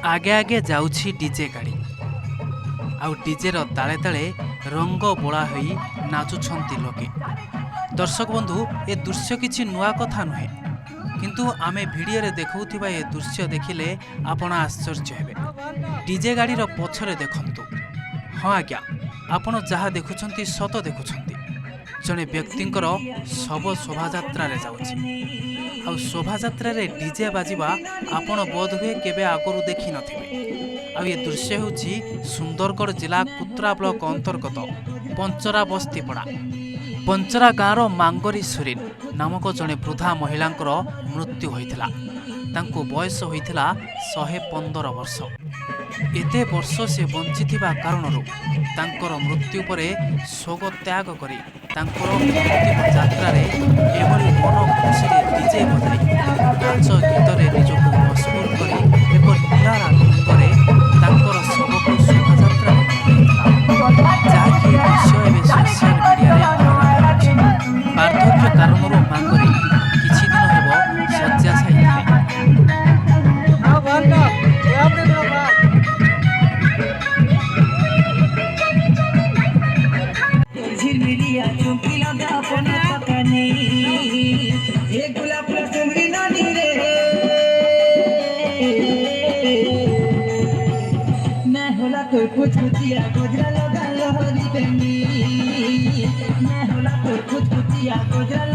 आगे आगे जाउछि डीजे गाड़ी आउ डीजेर ताले ताले रंग बोला होई नाचुछंती लोके। दर्शक बंधु ए दृश्य किछि नुआ कथा नुहे, किंतु आमे भिडियो रे देखौथिबा ए दृश्य देखिले आपण आश्चर्य हेबे। डीजे गाड़ीर पछरे देखंतु। हाँ आज्ञा, आपण जहा देखुछंती सत देखुछंती। जने व्यक्तिंकर शव शोभायात्रा रे जाउछि। आउ शोभायात्रा रे डीजे बाजिबा आपण बोध हुए केबे आगरु देखि नथिबे। आ ये दृश्य होछि सुंदरगढ़ जिला कुत्रा ब्लॉक अंतर्गत पंचरा बस्तीपड़ा। पंचरा गाँवर मांगरी सुरीन नामक जड़े वृद्धा महिला मृत्यु होइथिला। तांको बयस होइथिला 115 वर्ष। एते वर्ष से बंचिथिबा कारणरू तांकर मृत्यु परे शोक त्याग करी तांकर अंतिम यात्रा रे एभली मन खुशी रे डीजे बजाई नाच गीत रे निजको मशहूर करी एक निराला ढंगरे तांकर शवको शोभायात्रा जहाँकि दृश्य एवं सोशल मीडिया रे भाइराल होछि। वार्धक्य कारणरू मांगरी किछि दिन हेब शଯ୍ୟାଶାୟୀ कुछ कुचिया गोजरा लगा लहरी बनी मैं होला कुछ कुचिया गोजरा